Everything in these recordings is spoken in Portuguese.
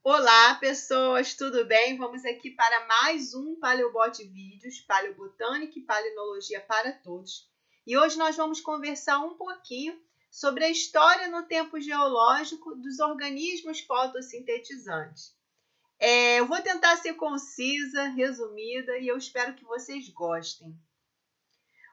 Olá, pessoas, tudo bem? Vamos aqui para mais um Paleobot Vídeos, Paleobotânica e Paleontologia para todos. E hoje nós vamos conversar um pouquinho sobre a história no tempo geológico dos organismos fotossintetizantes. Eu vou tentar ser concisa, resumida e eu espero que vocês gostem.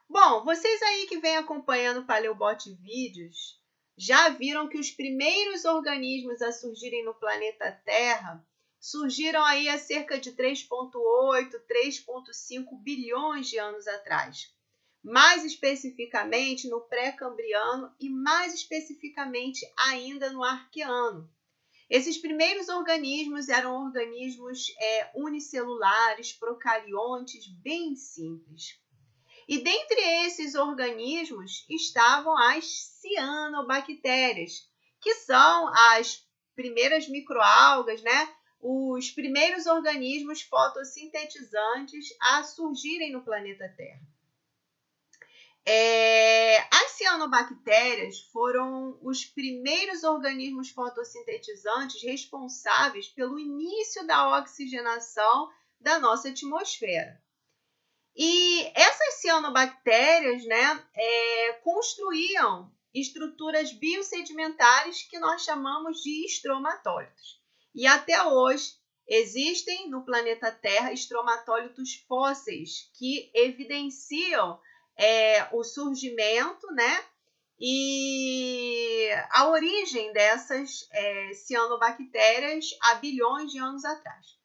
Bom, vocês aí que vêm acompanhando o Paleobot Vídeos já viram que os primeiros organismos a surgirem no planeta Terra surgiram aí há cerca de 3,8, 3,5 bilhões de anos atrás. Mais especificamente no pré-cambriano e mais especificamente ainda no arqueano. Esses primeiros organismos eram organismos unicelulares, procariontes, bem simples. E dentre esses organismos estavam as cianobactérias, que são as primeiras microalgas, né? Os primeiros organismos fotossintetizantes a surgirem no planeta Terra. As cianobactérias foram os primeiros organismos fotossintetizantes responsáveis pelo início da oxigenação da nossa atmosfera. E essas cianobactérias, construíam estruturas biosedimentares que nós chamamos de estromatólitos. E até hoje existem no planeta Terra estromatólitos fósseis que evidenciam o surgimento, e a origem dessas cianobactérias há bilhões de anos atrás.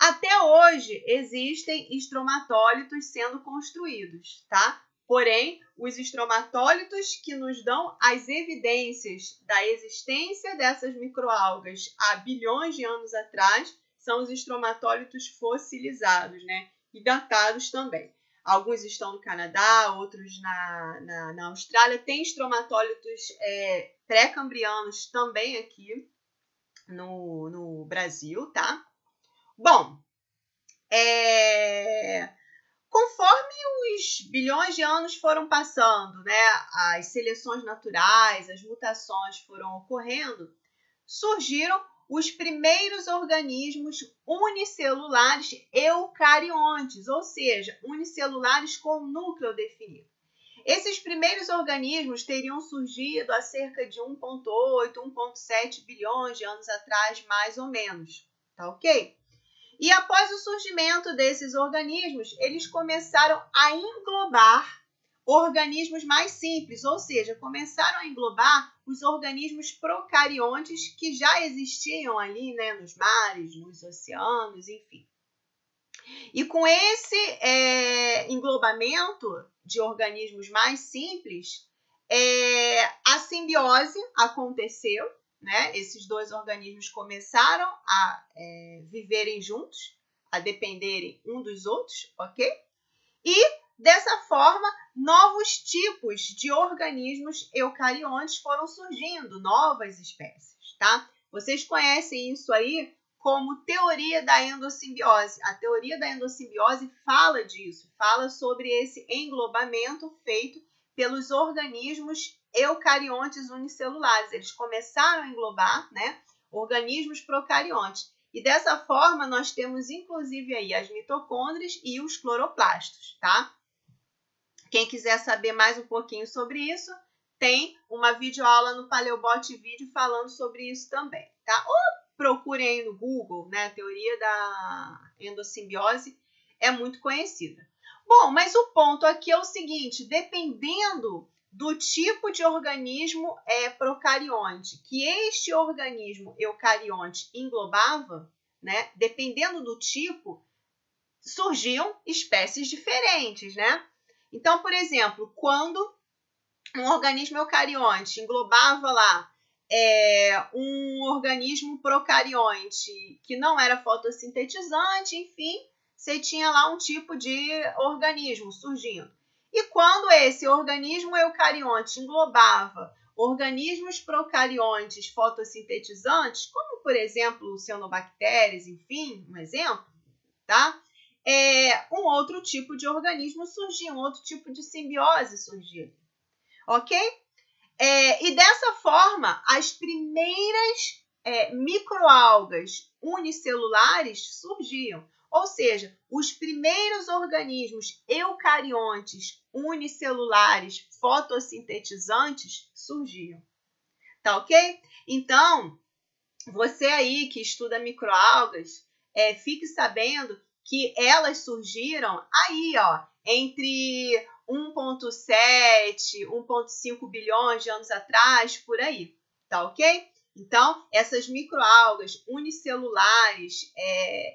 Até hoje existem estromatólitos sendo construídos, tá? Porém, os estromatólitos que nos dão as evidências da existência dessas microalgas há bilhões de anos atrás são os estromatólitos fossilizados, né? E datados também. Alguns estão no Canadá, outros na Austrália. Tem estromatólitos pré-cambrianos também aqui no Brasil, tá? Bom, conforme os bilhões de anos foram passando, as seleções naturais, as mutações foram ocorrendo, surgiram os primeiros organismos unicelulares eucariontes, ou seja, unicelulares com núcleo definido. Esses primeiros organismos teriam surgido há cerca de 1,8, 1,7 bilhões de anos atrás, mais ou menos, tá ok? E após o surgimento desses organismos, eles começaram a englobar organismos mais simples, ou seja, começaram a englobar os organismos procariontes que já existiam ali, nos mares, nos oceanos, enfim. E com esse englobamento de organismos mais simples, a simbiose aconteceu. Esses dois organismos começaram a viverem juntos, a dependerem um dos outros, ok? E, dessa forma, novos tipos de organismos eucariontes foram surgindo, novas espécies, tá? Vocês conhecem isso aí como teoria da endossimbiose. A teoria da endossimbiose fala disso, fala sobre esse englobamento feito pelos organismos eucariontes unicelulares. Eles começaram a englobar, organismos procariontes. E dessa forma, nós temos inclusive aí as mitocôndrias e os cloroplastos, tá? Quem quiser saber mais um pouquinho sobre isso, tem uma videoaula no Paleobot Vídeo falando sobre isso também, tá? Ou procurem aí no Google, a teoria da endossimbiose é muito conhecida. Bom, mas o ponto aqui é o seguinte, dependendo do tipo de organismo procarionte que este organismo eucarionte englobava, dependendo do tipo, surgiam espécies diferentes, Então, por exemplo, quando um organismo eucarionte englobava lá um organismo procarionte que não era fotossintetizante, enfim, você tinha lá um tipo de organismo surgindo. E quando esse organismo eucarionte englobava organismos procariontes fotossintetizantes, como, por exemplo, cianobactérias, enfim, um exemplo, tá? Um outro tipo de organismo surgia, um outro tipo de simbiose surgia, ok? E dessa forma, as primeiras microalgas unicelulares surgiam. Ou seja, os primeiros organismos eucariontes unicelulares fotossintetizantes surgiam. Tá ok? Então, você aí que estuda microalgas, fique sabendo que elas surgiram aí, ó, entre 1,7, 1,5 bilhões de anos atrás, por aí, tá ok? Então, essas microalgas unicelulares,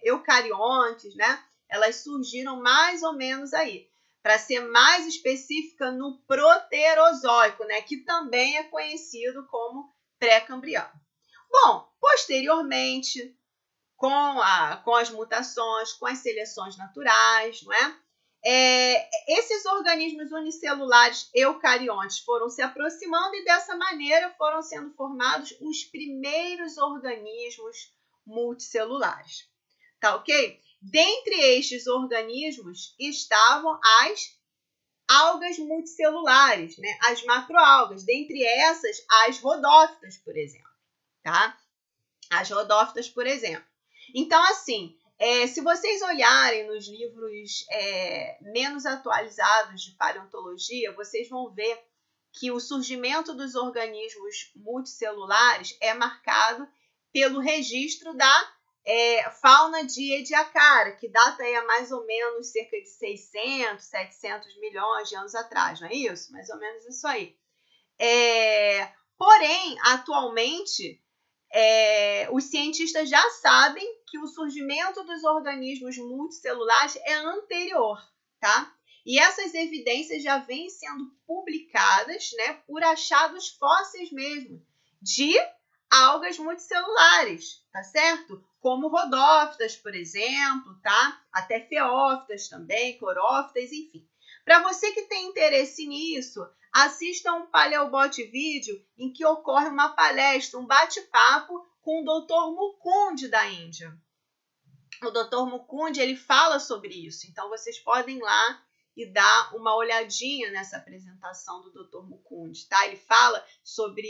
eucariontes, né? Elas surgiram mais ou menos aí. Para ser mais específica, no Proterozoico, né? Que também é conhecido como pré-cambriano. Bom, posteriormente, com as mutações, com as seleções naturais, não é? Esses organismos unicelulares eucariontes foram se aproximando e dessa maneira foram sendo formados os primeiros organismos multicelulares. Tá ok? Dentre estes organismos estavam as algas multicelulares, né? As macroalgas, dentre essas as rodófitas, por exemplo, tá? As rodófitas, por exemplo. Então, assim, se vocês olharem nos livros menos atualizados de paleontologia, vocês vão ver que o surgimento dos organismos multicelulares é marcado pelo registro da fauna de Ediacara, que data aí a mais ou menos cerca de 600, 700 milhões de anos atrás, não é isso? Mais ou menos isso aí. Porém, atualmente, os cientistas já sabem que o surgimento dos organismos multicelulares é anterior, tá? E essas evidências já vêm sendo publicadas, né, por achados fósseis mesmo, de algas multicelulares, tá certo? Como rodófitas, por exemplo, tá? Até feófitas também, clorófitas, enfim. Para você que tem interesse nisso, assista um Paleobot vídeo em que ocorre uma palestra, um bate-papo com o Dr. Mukund da Índia. O Dr. Mukund, ele fala sobre isso, então vocês podem ir lá e dar uma olhadinha nessa apresentação do Dr. Mukund, tá? Ele fala sobre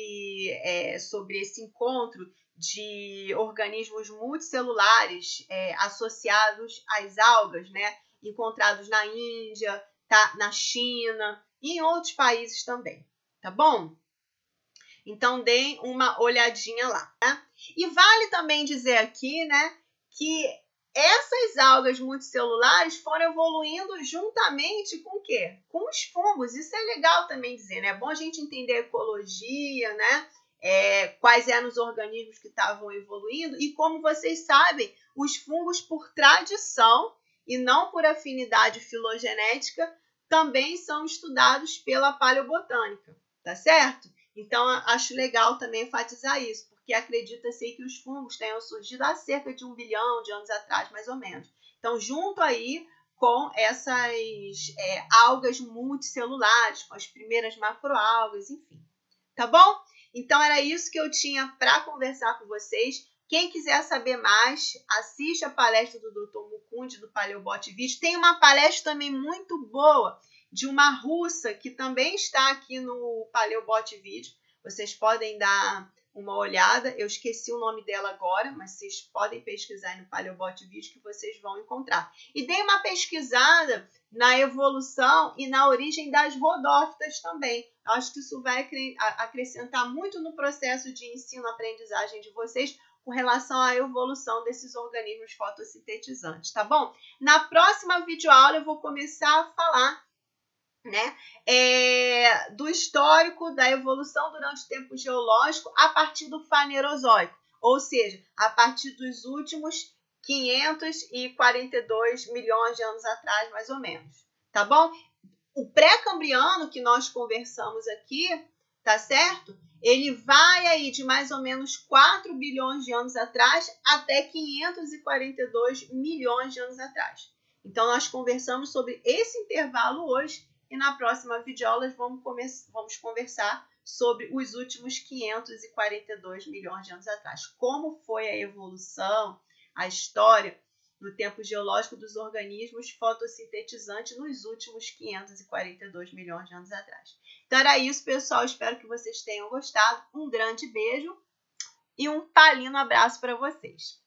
esse encontro de organismos multicelulares associados às algas, né? Encontrados na Índia, tá? Na China e em outros países também, tá bom? Então, deem uma olhadinha lá, né? E vale também dizer aqui, né, que essas algas multicelulares foram evoluindo juntamente com o quê? Com os fungos. Isso é legal também dizer, né? É bom a gente entender a ecologia, né? Quais eram os organismos que estavam evoluindo. E como vocês sabem, os fungos, por tradição e não por afinidade filogenética, também são estudados pela paleobotânica, tá certo? Então, acho legal também enfatizar isso, porque acredita-se que os fungos tenham surgido há cerca de 1 bilhão de anos atrás, mais ou menos. Então, junto aí com essas algas multicelulares, com as primeiras macroalgas, enfim. Tá bom? Então, era isso que eu tinha para conversar com vocês. Quem quiser saber mais, assista a palestra do Dr. Mukund, do Paleobot Vídeo. Tem uma palestra também muito boa de uma russa que também está aqui no Paleobot Vídeo. Vocês podem dar uma olhada. Eu esqueci o nome dela agora, mas vocês podem pesquisar no Paleobot Vídeo que vocês vão encontrar. E dêem uma pesquisada na evolução e na origem das rodófitas também. Acho que isso vai acrescentar muito no processo de ensino-aprendizagem de vocês com relação à evolução desses organismos fotossintetizantes, tá bom? Na próxima videoaula eu vou começar a falar, né, do histórico da evolução durante o tempo geológico a partir do Fanerozoico, ou seja, a partir dos últimos 542 milhões de anos atrás, mais ou menos, tá bom? O pré-cambriano que nós conversamos aqui, tá certo? Ele vai aí de mais ou menos 4 bilhões de anos atrás até 542 milhões de anos atrás. Então, nós conversamos sobre esse intervalo hoje e na próxima videoaula vamos conversar sobre os últimos 542 milhões de anos atrás. Como foi a evolução, a história no tempo geológico dos organismos fotossintetizantes nos últimos 542 milhões de anos atrás. Então era isso, pessoal. Espero que vocês tenham gostado. Um grande beijo e um talino abraço para vocês.